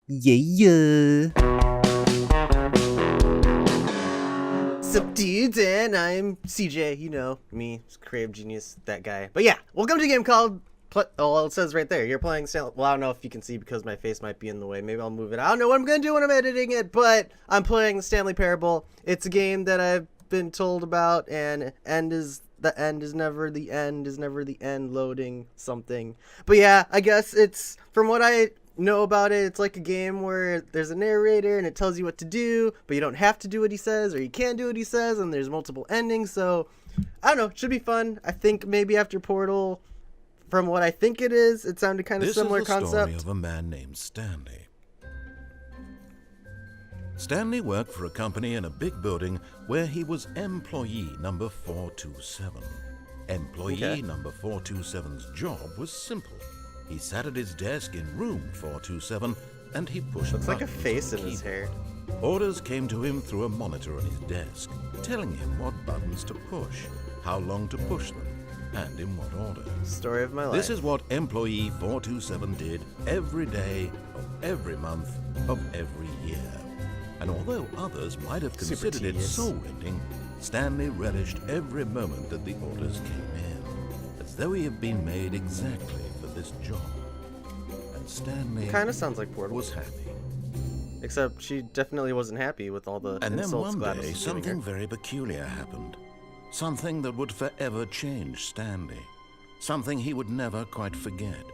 Yeah. Sup dudes, and I'm CJ, you know, me, creative genius, that guy. But yeah, welcome to a game called, well, it says right there, you're playing Stanley. Well, I don't know if you can see because my face might be in the way. Maybe I'll move it. I don't know what I'm going to do when I'm editing it, but I'm playing the Stanley Parable. It's a game that I've been told about, and the end is never the end, loading something. But yeah, I guess it's, from what I know about it, it's like a game where there's a narrator and it tells you what to do, but you don't have to do what he says, or you can do what he says, and there's multiple endings. So I don't know, it should be fun. I think maybe after Portal, from what I think it is, it sounded kind of similar concept. This is the story of a man named Stanley. Stanley worked for a company in a big building where he was employee number 427. Employee number 427's job was simple. He sat at his desk in room 427 and he pushed Looks like a buttons face on in the his keyboard. hair. Orders came to him through a monitor on his desk, telling him what buttons to push, how long to push them, and in what order. Story of my life. This is what employee 427 did every day of every month of every year. And although others might have considered it soul-rending, Stanley relished every moment that the orders came in, as though he had been made exactly for this job. And Stanley kind of sounds like Portal, was happy. except she definitely wasn't happy with all the And then insults one Gladys day, was giving her. something very peculiar happened. Something that would forever change Stanley. Something he would never quite forget.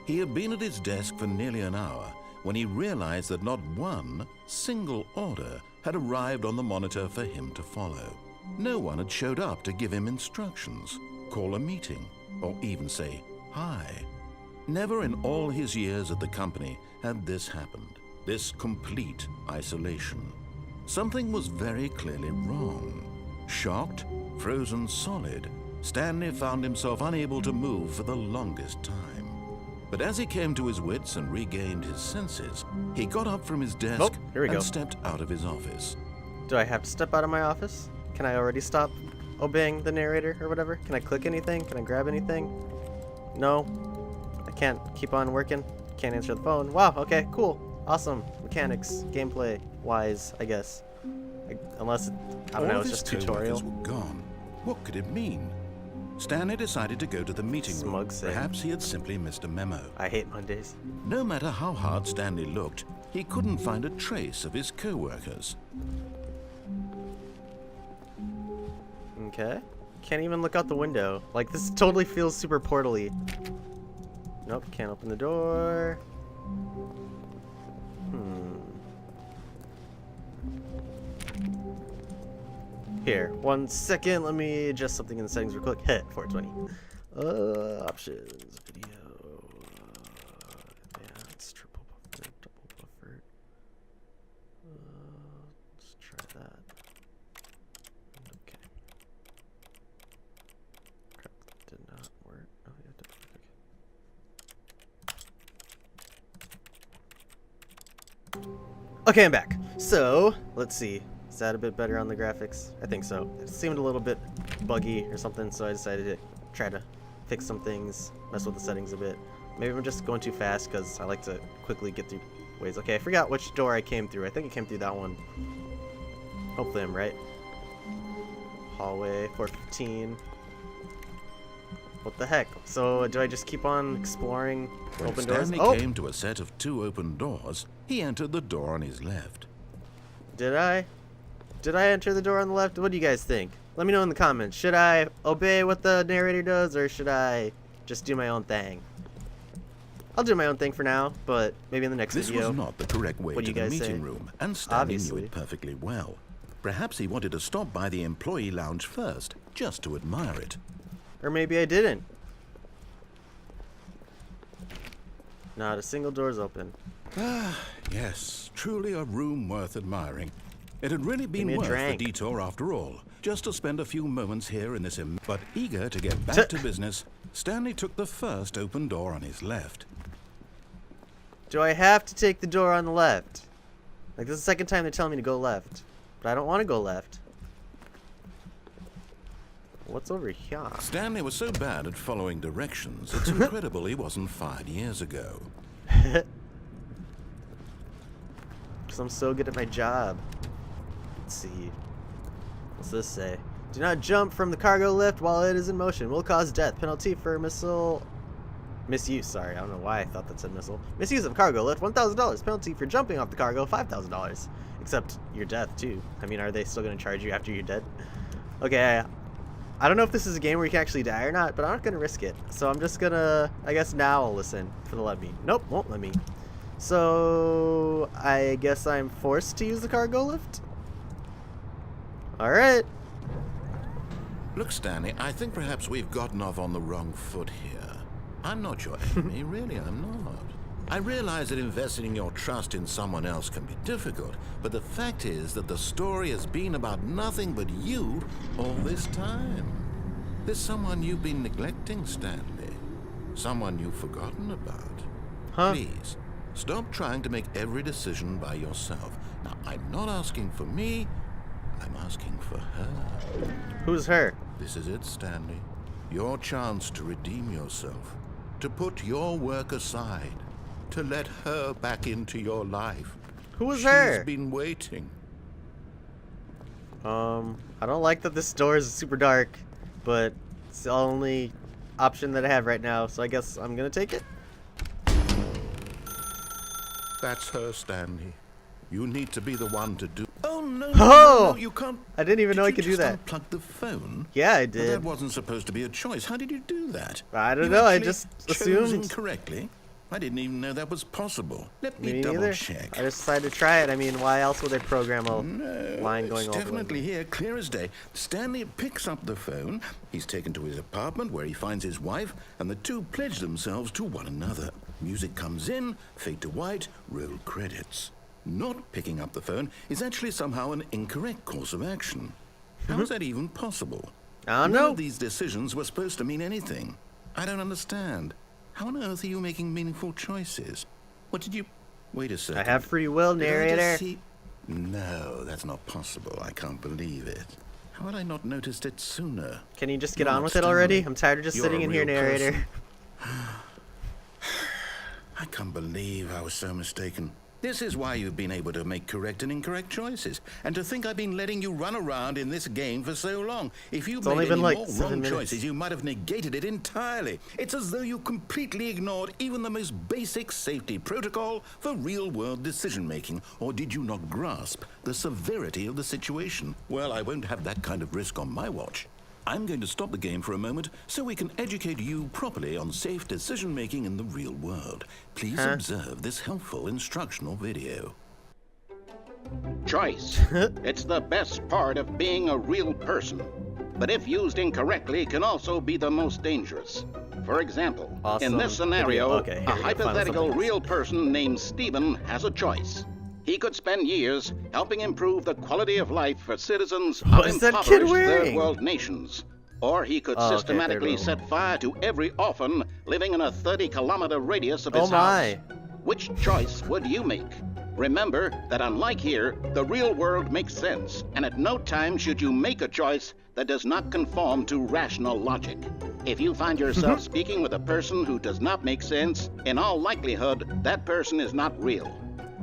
He had been at his desk for nearly an hour when he realized that not one single order had arrived on the monitor for him to follow. No one had showed up to give him instructions, call a meeting, or even say hi. Never in all his years at the company had this happened, this complete isolation. Something was very clearly wrong. Shocked, frozen solid, Stanley found himself unable to move for the longest time. But as he came to his wits and regained his senses, he got up from his desk and stepped out of his office. Do I have to step out of my office? Can I already stop obeying the narrator or whatever? Can I click anything? Can I grab anything? No. I can't keep on working. Can't answer the phone. Wow, okay, cool. Awesome. Mechanics, gameplay wise, I guess. Unless, I don't know, it's just tutorial. All of his coworkers were gone. What could it mean? Stanley decided to go to the meeting room. Perhaps he had simply missed a memo. I hate Mondays. No matter how hard Stanley looked, he couldn't find a trace of his co-workers. Okay. Can't even look out the window. Like, this totally feels super portal-y. Nope, can't open the door. Here, 1 second. Let me adjust something in the settings real quick. Hit 420. Options, video, advanced, triple buffer, double buffer. Let's try that. Okay. Crap, that did not work. Oh yeah, it did. Okay. Okay, I'm back. So let's see. Is that a bit better on the graphics? I think so. It seemed a little bit buggy or something, so I decided to try to fix some things, mess with the settings a bit. Maybe I'm just going too fast because I like to quickly get through ways. Okay, I forgot which door I came through. I think I came through that one. Hopefully I'm right. Hallway, 415. What the heck? So do I just keep on exploring open doors? Stanley came to a set of 2 open doors, he entered the door on his left. Did I? Did I enter the door on the left? What do you guys think? Let me know in the comments. Should I obey what the narrator does, or should I just do my own thing? I'll do my own thing for now, but maybe in the next video. This was not the correct way to the meeting room, and Stanley knew it perfectly well. Perhaps he wanted to stop by the employee lounge first, just to admire it. Or maybe I didn't. Not a single door's open. Ah, yes, truly a room worth admiring. It had really been worth the detour after all, just to spend a few moments here in this but eager to get back to business, Stanley took the first open door on his left. Do I have to take the door on the left? Like, this is the second time they're telling me to go left. But I don't want to go left. What's over here? Stanley was so bad at following directions, it's incredible he wasn't fired years ago. because I'm so good at my job. Let's see. What's this say? Do not jump from the cargo lift while it is in motion. Will cause death. Penalty for missile misuse. Sorry, I don't know why I thought that said missile. Misuse of cargo lift, $1,000. Penalty for jumping off the cargo, $5,000. Except your death too. I mean, are they still going to charge you after you're dead? Okay, I don't know if this is a game where you can actually die or not, but I'm not going to risk it. So I'm just going to, I guess now I'll listen for the let me. Nope, won't let me. So I guess I'm forced to use the cargo lift? Alright. Look, Stanley, I think perhaps we've gotten off on the wrong foot here. I'm not your enemy, really, I'm not. I realize that investing your trust in someone else can be difficult, but the fact is that the story has been about nothing but you all this time. There's someone you've been neglecting, Stanley. Someone you've forgotten about. Huh? Please, stop trying to make every decision by yourself. Now, I'm not asking for me, I'm asking for her. Who's her? This is it, Stanley. Your chance to redeem yourself. To put your work aside. To let her back into your life. Who was her? She's been waiting. I don't like that this door is super dark, but it's the only option that I have right now, so I guess I'm gonna take it. That's her, Stanley. You need to be the one to do. Oh no! Oh! No, you can't. I didn't even know I could do that. Unplug the phone. Yeah, I But did. that wasn't supposed to be a choice. How did you do that? I don't You know. I actually just chose assumed. incorrectly. I didn't even know that was possible. Let me Me double neither. check. I just decided to try it. I mean, why else would they program a No, line going it's all the way? definitely here, clear as day. Stanley picks up the phone. He's taken to his apartment where he finds his wife, and the two pledge themselves to one another. Music comes in, fade to white, roll credits. Not picking up the phone is actually somehow an incorrect course of action. How is that even possible? I don't None know. of these decisions were supposed to mean anything. I don't understand. How on earth are you making meaningful choices? What did you... Wait a second. I have free will, Did I just narrator. see- No, that's not possible. I can't believe it. How had I not noticed it sooner? Can you just get You're on not with it already? Stanley. I'm tired of just You're sitting a in here, real narrator. person. I can't believe I was so mistaken. This is why you've been able to make correct and incorrect choices. And to think I've been letting you run around in this game for so long. If you'd It's only made been any like more 7 wrong minutes. choices, you might have negated it entirely. It's as though you completely ignored even the most basic safety protocol for real-world decision-making. Or did you not grasp the severity of the situation? Well, I won't have that kind of risk on my watch. I'm going to stop the game for a moment so we can educate you properly on safe decision-making in the real world. Please observe this helpful instructional video. Choice. It's the best part of being a real person. But if used incorrectly, can also be the most dangerous. For example, Awesome. in this scenario, Okay, here a we go. Finally hypothetical something. real person named Stephen has a choice. He could spend years helping improve the quality of life for citizens What of is that kid impoverished wearing? third world nations. Or he could Oh, okay, systematically third world. set fire to every orphan living in a 30-kilometer radius of Oh his my. house. Which choice would you make? Remember that unlike here, the real world makes sense, and at no time should you make a choice that does not conform to rational logic. If you find yourself speaking with a person who does not make sense, in all likelihood, that person is not real.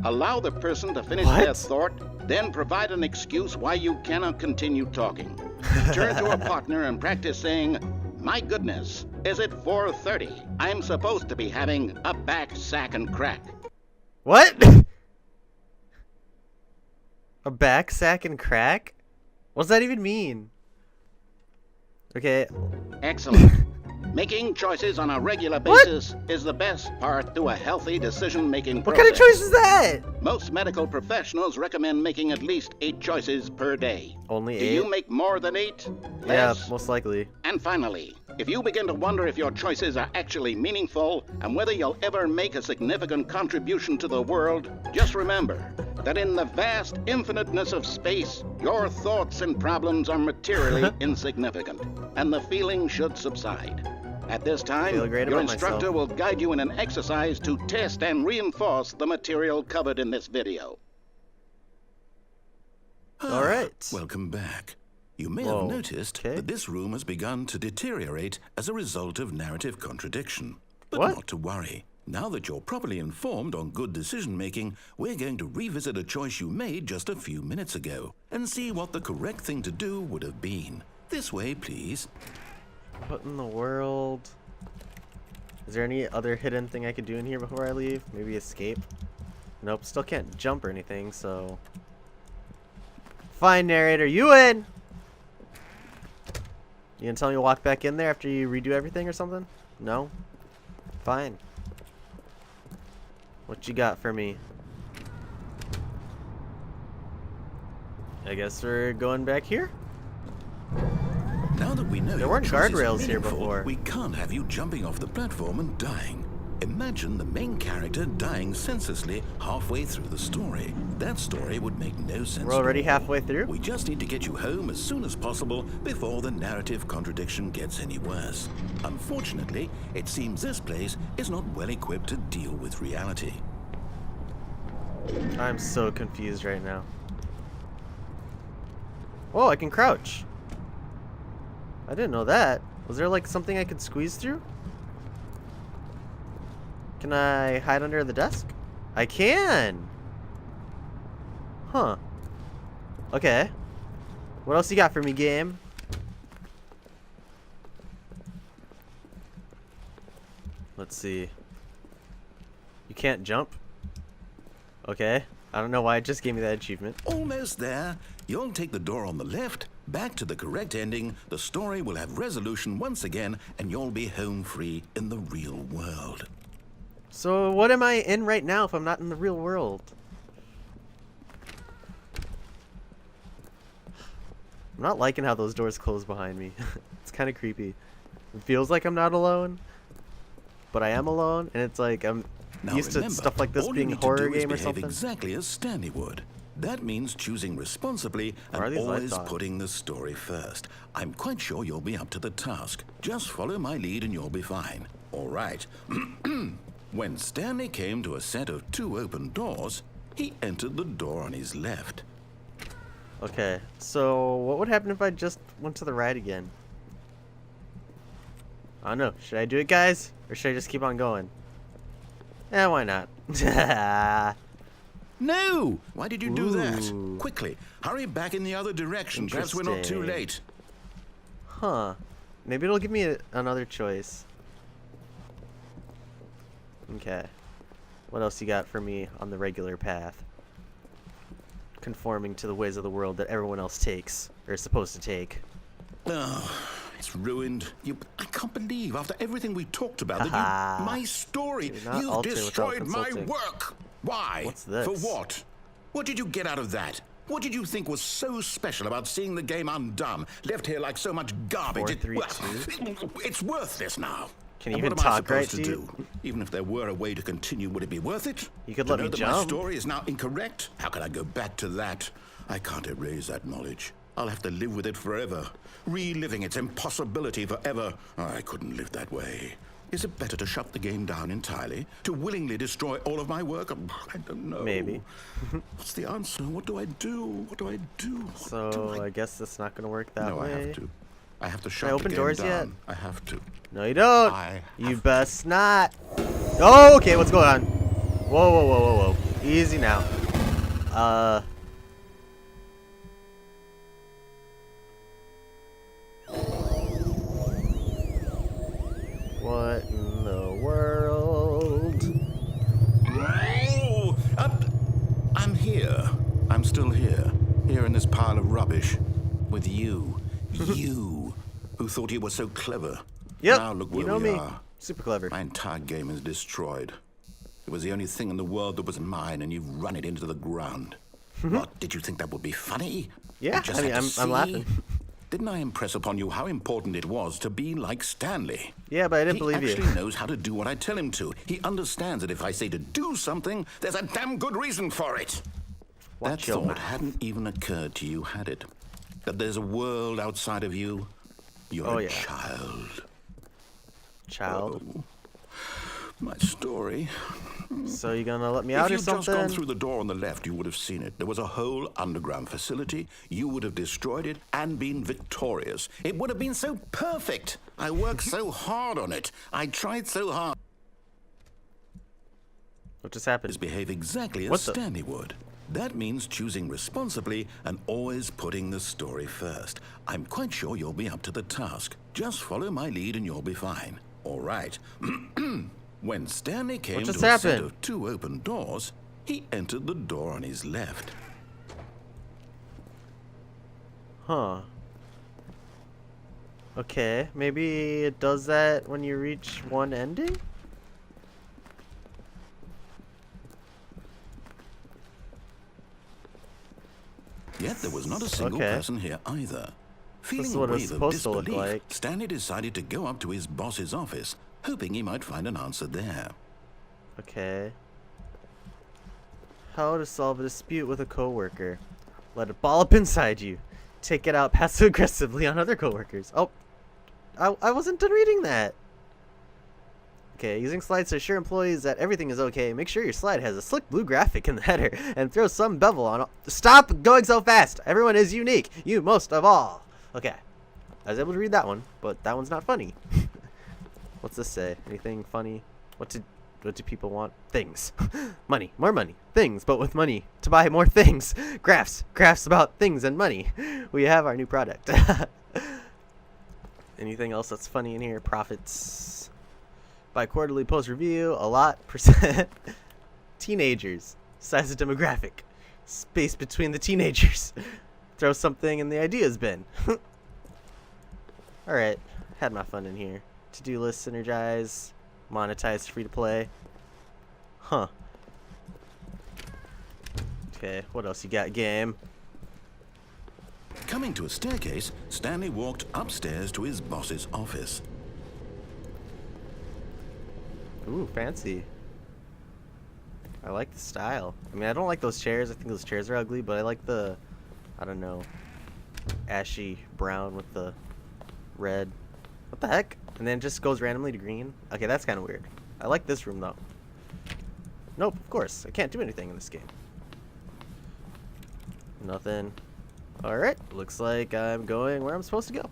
Allow the person to finish their What? thought, then provide an excuse why you cannot continue talking. Turn to a partner and practice saying, "My goodness, is it 4:30? I'm supposed to be having a back sack and crack." What? A back sack and crack? What does that even mean? Okay. Excellent. Making choices on a regular What? basis is the best part to a healthy decision-making What process. kind of choice is that? Most medical professionals recommend making at least 8 choices per day. Only Do 8? you make more than 8? Yeah, Less? most likely. And finally, if you begin to wonder if your choices are actually meaningful and whether you'll ever make a significant contribution to the world, just remember that in the vast infiniteness of space, your thoughts and problems are materially insignificant, and the feeling should subside. At this time, Feel great your about instructor myself. will guide you in an exercise to test and reinforce the material covered in this video. All right. Welcome back. You may Whoa, have noticed okay. that this room has begun to deteriorate as a result of narrative contradiction. But What? not to worry. Now that you're properly informed on good decision-making, we're going to revisit a choice you made just a few minutes ago and see what the correct thing to do would have been. This way, please. What in the world? Is there any other hidden thing I could do in here before I leave? Maybe escape? Nope, still can't jump or anything, so... Fine, narrator, you in! You gonna tell me to walk back in there after you redo everything or something? No? Fine. What you got for me? I guess we're going back here? Now that we know There weren't your choice is guardrails here meaningful, before. we can't have you jumping off the platform and dying. Imagine the main character dying senselessly halfway through the story. That story would make no sense. We're already at all. halfway through? We just need to get you home as soon as possible before the narrative contradiction gets any worse. Unfortunately, it seems this place is not well equipped to deal with reality. I'm so confused right now. Oh, I can crouch. I didn't know that. Was there like something I could squeeze through? Can I hide under the desk? I can! Huh. Okay. What else you got for me, game? Let's see. You can't jump? Okay. I don't know why it just gave me that achievement. Almost there. You'll take the door on the left, back to the correct ending, the story will have resolution once again, and you'll be home free in the real world. So what am I in right now if I'm not in the real world? I'm not liking how those doors close behind me. It's kind of creepy. It feels like I'm not alone, but I am alone, and it's like I'm used to stuff like this being a horror game or something. Exactly as Stanley would. That means choosing responsibly and always putting the story first. I'm quite sure you'll be up to the task. Just follow my lead and you'll be fine. All right. When Stanley came to a set of 2 open doors, he entered the door on his left. Okay, so what would happen if I just went to the right again? I don't know. Should I do it, guys? Or should I just keep on going? Eh, why not? No! Why did you do that? Ooh. Quickly, hurry back in the other direction. Perhaps we're not too Interesting. late. Huh. Maybe it'll give me another choice. Okay. What else you got for me on the regular path? Conforming to the ways of the world that everyone else takes, or is supposed to take. Oh, it's ruined. I can't believe after everything we talked about that my story, Do not you've alter without destroyed my consulting. work. Why? What's this? For what? What did you get out of that? What did you think was so special about seeing the game undone, left here like so much garbage? 4, 3, 2. It's worthless now. Can you And even what am I talk right, supposed to dude? do? Even if there were a way to continue, would it be worth it? You could To let know me that my jump. story is now incorrect? How can I go back to that? I can't erase that knowledge. I'll have to live with it forever, reliving its impossibility forever. I couldn't live that way. Is it better to shut the game down entirely? To willingly destroy all of my work? I don't know. Maybe. What's the answer? What do I do? What do I do? What do So I guess it's not gonna work that No, way. I have to. I have to shut I the open game doors down. yet? I have to. No, you don't. I You have best not. Oh, okay. What's going on? Whoa, whoa, whoa, whoa, whoa. Easy now. What in the world? Oh, I'm here. I'm still here. Here in this pile of rubbish. With you. You. Who thought you were so clever. Yep. Now look where You know we me. are. Super clever. My entire game is destroyed. It was the only thing in the world that was mine, and you've run it into the ground. What, did you think that would be funny? Yeah, You just I mean, had to I'm see? laughing. Didn't I impress upon you how important it was to be like Stanley? Yeah, but I didn't He believe actually you. knows how to do what I tell him to. He understands that if I say to do something, there's a damn good reason for it. Watch That your thought mouth. hadn't even occurred to you, had it? That there's a world outside of you? You're Oh, a yeah. child. Child. Oh, my story. So you gonna let me If out or you'd just gone something? through the door on the left, you would have seen it. There was a whole underground facility. You would have destroyed it and been victorious. It would have been so perfect. I worked so hard on it. I tried so hard. What just happened? Behave exactly What as the- Stanley would. That means choosing responsibly and always putting the story first. I'm quite sure you'll be up to the task. Just follow my lead and you'll be fine. All right. When Stanley came to just a set happened? of 2 open doors, he entered the door on his left. Huh. Okay, maybe it does that when you reach one ending? Yet there was not a single Okay. person here either. Feeling is a what it's wave of supposed to look disbelief, like. Stanley decided to go up to his boss's office, hoping he might find an answer there. Okay. How to solve a dispute with a coworker. Let it ball up inside you. Take it out passive aggressively on other coworkers. Oh, I wasn't done reading that. Okay, using slides to assure employees that everything is okay. Make sure your slide has a slick blue graphic in the header and throw some bevel on. Stop going so fast. Everyone is unique. You most of all. Okay, I was able to read that one, but that one's not funny. What's this say? Anything funny? What do people want? Things. Money. More money. Things, but with money. To buy more things. Graphs. Graphs about things and money. We have our new product. Anything else that's funny in here? Profits. By quarterly post review. A lot. %. Teenagers. Size of demographic. Space between the teenagers. Throw something in the ideas bin. Alright. Had my fun in here. To-do list, synergize. Monetized, free to play. Huh. Okay, what else you got, game? Coming to a staircase, Stanley walked upstairs to his boss's office. Ooh, fancy. I like the style. I mean, I don't like those chairs. I think those chairs are ugly, but I like the, I don't know, ashy brown with the red. What the heck? And then it just goes randomly to green. Okay, that's kind of weird. I like this room, though. Nope, of course. I can't do anything in this game. Nothing. Alright, looks like I'm going where I'm supposed to go.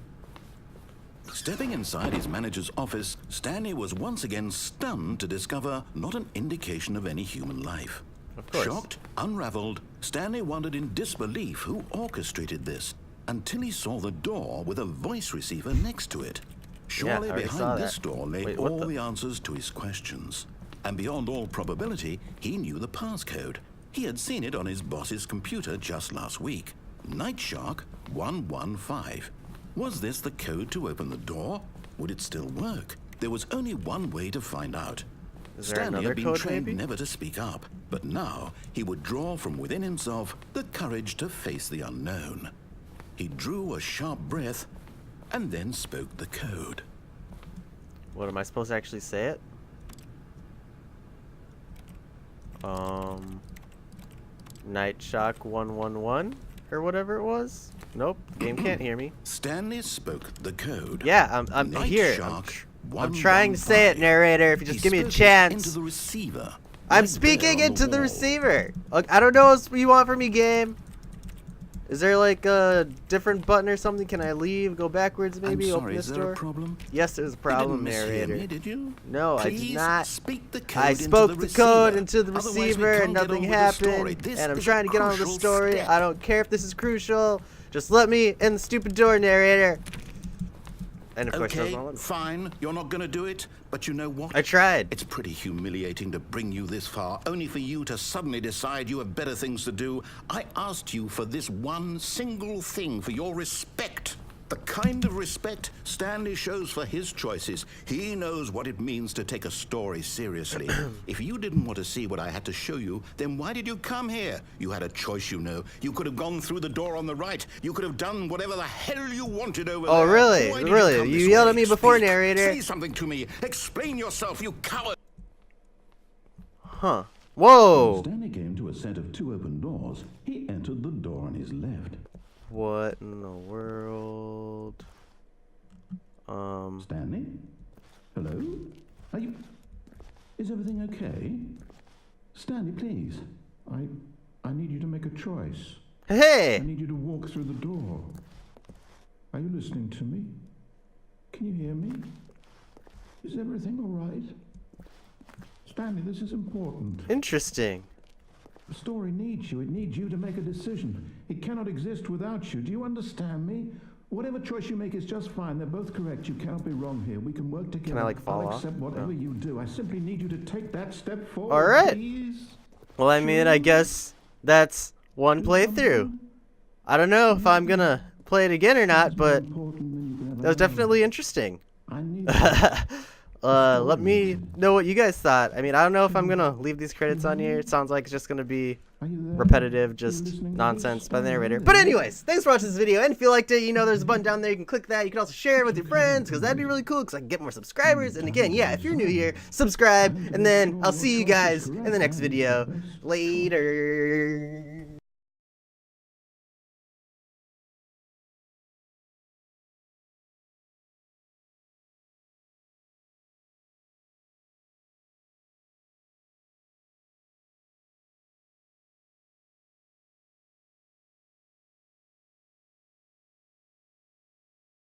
Stepping inside his manager's office, Stanley was once again stunned to discover not an indication of any human life. Of course. Shocked, unraveled, Stanley wondered in disbelief who orchestrated this until he saw the door with a voice receiver next to it. Surely I already saw behind that. this door lay Wait, what all the- the answers to his questions. And beyond all probability, he knew the passcode. He had seen it on his boss's computer just last week. Nightshark 115. Was this the code to open the door? Would it still work? There was only one way to find out. Is there Stanley another had been code, trained maybe? never to speak up, but now he would draw from within himself the courage to face the unknown. He drew a sharp breath and then spoke the code. What, am I supposed to actually say it? Night Shock 111 or whatever it was. Nope, the game can't hear me. Stanley spoke the code. Yeah, I'm Night here. Shark I'm trying to say it, 115. narrator. If you just He give me a spoke it chance. into the receiver. I'm right speaking there on into the wall. receiver. Look, I don't know what you want from me, game. Is there like a different button or something? Can I leave? Go backwards, maybe? I'm Open sorry, this is there door? a problem? Yes, there's a You problem, didn't mishear narrator. me, did you? No, I did Please not. speak the code I into spoke the the code receiver. into the Otherwise, we receiver can't and get nothing on with the story. happened. This And I'm is a trying to get on with the crucial story. step. I don't care if this is crucial. Just let me in the stupid door, narrator. And of course, it Okay, doesn't let me. fine. You're not going to do it, but you know what? I tried. It's pretty humiliating to bring you this far, only for you to suddenly decide you have better things to do. I asked you for this one single thing, for your respect. The kind of respect Stanley shows for his choices. He knows what it means to take a story seriously. If you didn't want to see what I had to show you, then why did you come here? You had a choice, you know. You could have gone through the door on the right. You could have done whatever the hell you wanted over there. Oh, really? Why did Really? come You this yelled way? at me before, Speak. narrator. Say something to me. Explain yourself, you coward. Huh. Whoa. Stanley came to a set of 2 open doors. He entered the door on his left. What in the world? Stanley? Hello? Are you... Is everything okay? Stanley, please. I need you to make a choice. I Hey! need you to walk through the door. Are you listening to me? Can you hear me? Is everything all right? Stanley, this is important. Interesting. The story needs you. It needs you to make a decision. It cannot exist without you. Do you understand me? Whatever choice you make is just fine. They're both correct. You cannot be wrong here. We can work together. Can I, like, fall I'll off? accept whatever you do. I simply need you to take that step forward. All right. Please. Well, I mean, I guess that's one playthrough. I don't know if I'm gonna play it again or not, but that was definitely interesting. I need Let me know what you guys thought. I mean, I don't know if I'm gonna leave these credits on here. It sounds like it's just gonna be repetitive, just nonsense by the narrator. But anyways, thanks for watching this video. And if you liked it, you know there's a button down there. You can click that. You can also share it with your friends, because that'd be really cool, because I can get more subscribers. And again, yeah, if you're new here, subscribe. And then I'll see you guys in the next video. Later.